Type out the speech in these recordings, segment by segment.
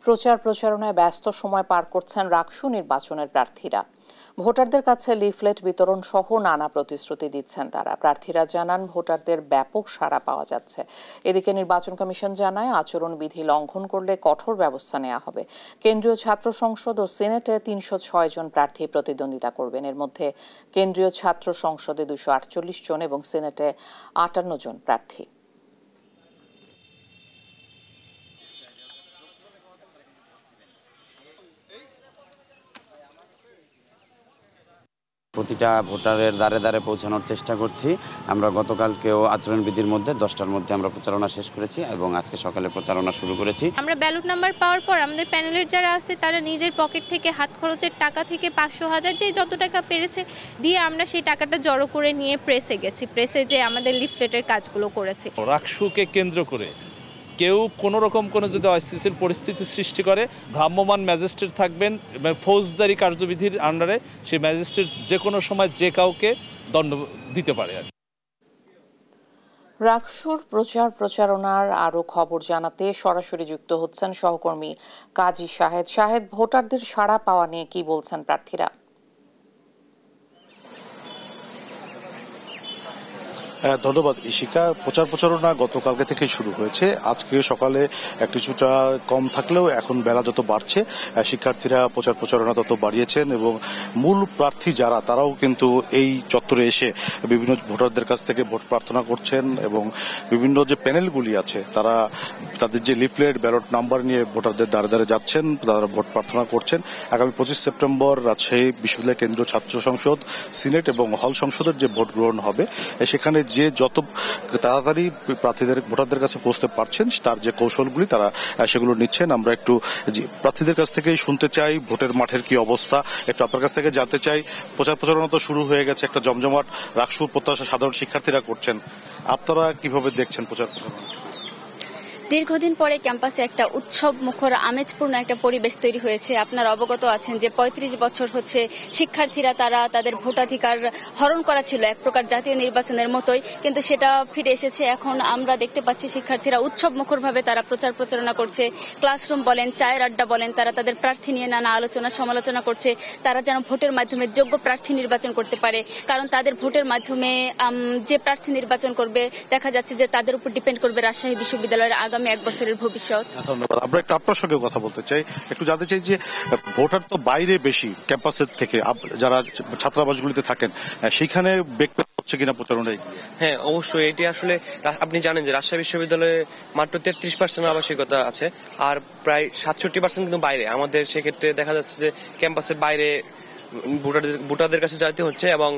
প্রচার প্রচারণায় ব্যস্ত সময় পার করছেন রাকসু নির্বাচনের প্রার্থীরা। ভোটারদের কাছে লিফলেট বিতরণ সহ নানা প্রতিশ্রুতি দিচ্ছেন তারা। প্রার্থীরা জানান ভোটারদের ব্যাপক সাড়া পাওয়া যাচ্ছে। এদিকে নির্বাচন কমিশন জানায় আচরণবিধি লঙ্ঘন করলে কঠোর ব্যবস্থা নেওয়া হবে। কেন্দ্রীয় ছাত্র সংসদ ও সিনেটে ৩০৬ জন প্রার্থী প্রতিদ্বন্দ্বিতা করবেন। এর মধ্যে কেন্দ্রীয় ছাত্র সংসদে ২৪৮ জন এবং সিনেটে ৫৮ জন প্রার্থী। প্রতিটা ভোটারের দ্বারে দ্বারে পৌঁছানোর চেষ্টা করছি। আমরা গতকালকেও আচরণবিধির মধ্যে 10টার মধ্যে আমরা প্রচারণা শেষ করেছি এবং আজকে সকালে প্রচারণা শুরু করেছি। আমরা ব্যালট নাম্বার পাওয়ার পর আমাদের প্যানেলের যারা আছে তারা নিজের পকেট থেকে হাত খরচের টাকা থেকে ৫০০,০০০ যে যত টাকা পেরেছে দিয়ে আমরা সেই টাকাটা জড়ো করে নিয়ে প্রেসে গেছি। প্রেসে যে আমাদের লিফলেটের কাজগুলো করেছি। রাকসুকে কেন্দ্র করে কেউ কোনো রকম কোনো যদি অস্থিতিশীল পরিস্থিতি সৃষ্টি করে, ভ্রাম্যমাণ ম্যাজিস্ট্রেট থাকবেন ফৌজদারি কার্যবিধির আন্ডারে। সেই ম্যাজিস্ট্রেট যে কোনো সময় যে কাউকে দণ্ড দিতে পারে। রাকসুর প্রচার প্রচারণার আরও খবর জানাতে সরাসরি যুক্ত হচ্ছেন সহকর্মী কাজী শাহেদ। শাহেদ, ভোটারদের সাড়া পাওয়া নিয়ে কি বলছেন প্রার্থীরা? ধন্যবাদ ইশিকা। প্রচার প্রচারণা গতকালকে থেকে শুরু হয়েছে। আজকে সকালে কিছুটা কম থাকলেও এখন বেলা যত বাড়ছে শিক্ষার্থীরা প্রচার প্রচারণা তত বাড়িয়েছেন এবং মূল প্রার্থী যারা তারাও কিন্তু এই চত্বরে এসে বিভিন্ন ভোটারদের কাছ থেকে ভোট প্রার্থনা করছেন এবং বিভিন্ন যে প্যানেলগুলি আছে তারা তাদের যে লিফলেট ব্যালট নাম্বার নিয়ে ভোটারদের দ্বারে দ্বারে যাচ্ছেন, তারা ভোট প্রার্থনা করছেন। আগামী 25 সেপ্টেম্বর রাজশাহী বিশ্ববিদ্যালয় কেন্দ্রীয় ছাত্র সংসদ, সিনেট এবং হল সংসদের যে ভোট গ্রহণ হবে সেখানে যে যত তাড়াতাড়ি প্রার্থীদের ভোটারদের কাছে পৌঁছতে পারছেন তার যে কৌশলগুলি তারা সেগুলো নিচ্ছেন। আমরা একটু প্রার্থীদের কাছ থেকেই শুনতে চাই ভোটের মাঠের কি অবস্থা, একটু আপনার কাছ থেকে জানতে চাই। প্রচার প্রচারণা তো শুরু হয়ে গেছে, একটা জমজমাট রাকসু প্রত্যাশা সাধারণ শিক্ষার্থীরা করছেন, আপনারা কিভাবে দেখছেন প্রচার প্রচারণা? দীর্ঘদিন পরে ক্যাম্পাসে একটা উৎসব মুখর আমেজপূর্ণ একটা পরিবেশ তৈরি হয়েছে। আপনারা অবগত আছেন যে ৩৫ বছর হচ্ছে শিক্ষার্থীরা তারা তাদের ভোটাধিকার হরণ করা ছিল এক প্রকার জাতীয় নির্বাচনের মতোই, কিন্তু সেটা ফিরে এসেছে। এখন আমরা দেখতে পাচ্ছি শিক্ষার্থীরা উৎসব মুখরভাবে তারা প্রচার প্রচারণা করছে। ক্লাসরুম বলেন, চায়ের আড্ডা বলেন, তারা তাদের প্রার্থী নিয়ে নানা আলোচনা সমালোচনা করছে। তারা যেন ভোটের মাধ্যমে যোগ্য প্রার্থী নির্বাচন করতে পারে, কারণ তাদের ভোটের মাধ্যমে যে প্রার্থী নির্বাচন করবে দেখা যাচ্ছে যে তাদের উপর ডিপেন্ড করবে রাজশাহী বিশ্ববিদ্যালয়ের আগামী 1 বছরের ভবিষ্যৎ। ধন্যবাদ। আমরা একটু আপনার সঙ্গে কথা বলতে চাই, একটু জানতে চাই যে ভোটার তো বাইরে বেশি ক্যাম্পাসের থেকে, যারা ছাত্রাবাসগুলিতে থাকেন সেখানে ব্যক্তি হচ্ছে কিনা প্রচারণায়? হ্যাঁ, অবশ্যই। এটি আসলে আপনি জানেন যে রাজশাহী বিশ্ববিদ্যালয়ে মাত্র 33% আবাসিকতা আছে আর প্রায় 67% কিন্তু বাইরে। আমাদের সেক্ষেত্রে দেখা যাচ্ছে যে ক্যাম্পাসের বাইরে ভোটারদের কাছে যাইতে হচ্ছে এবং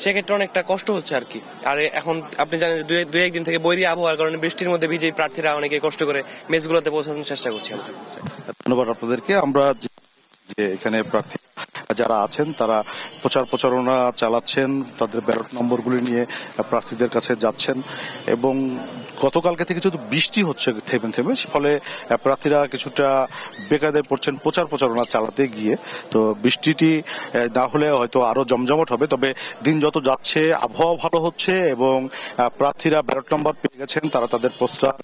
সেক্ষেত্রে অনেকটা কষ্ট হচ্ছে আর কি। আর এখন আপনি জানেন দুই একদিন থেকে বৈরী আবহাওয়ার কারণে বৃষ্টির মধ্যে ভিজে প্রার্থীরা অনেকে কষ্ট করে মেসগুলোতে পৌঁছানোর চেষ্টা করছি। ধন্যবাদ আপনাদেরকে। আমরা যে এখানে প্রার্থী যারা আছেন তারা প্রচার প্রচারণা চালাচ্ছেন, তাদের ব্যালট নম্বরগুলি নিয়ে প্রার্থীদের কাছে যাচ্ছেন এবং গতকালকে থেকে যেহেতু বৃষ্টি হচ্ছে থেমে থেমে, ফলে প্রার্থীরা কিছুটা বেকায়দায় পড়ছেন প্রচার প্রচারণা চালাতে গিয়ে। তো বৃষ্টিটি না হলে হয়তো আরো জমজমাট হবে, তবে দিন যত যাচ্ছে আবহাওয়া ভালো হচ্ছে এবং প্রার্থীরা ব্যালট নম্বর পেয়ে গেছেন, তারা তাদের পোস্টার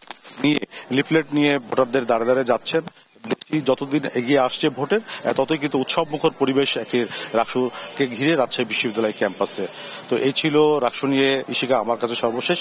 নিয়ে লিফলেট নিয়ে ভোটারদের দ্বারে দ্বারে যাচ্ছেন। যতদিন এগিয়ে আসছে ভোটের ততই কিন্তু উৎসব মুখর পরিবেশ একটি রাকসুকে ঘিরে রাজশাহী বিশ্ববিদ্যালয় ক্যাম্পাসে। তো এই ছিল রাকসু নিয়ে ইশিকা আমার কাছে সর্বশেষ।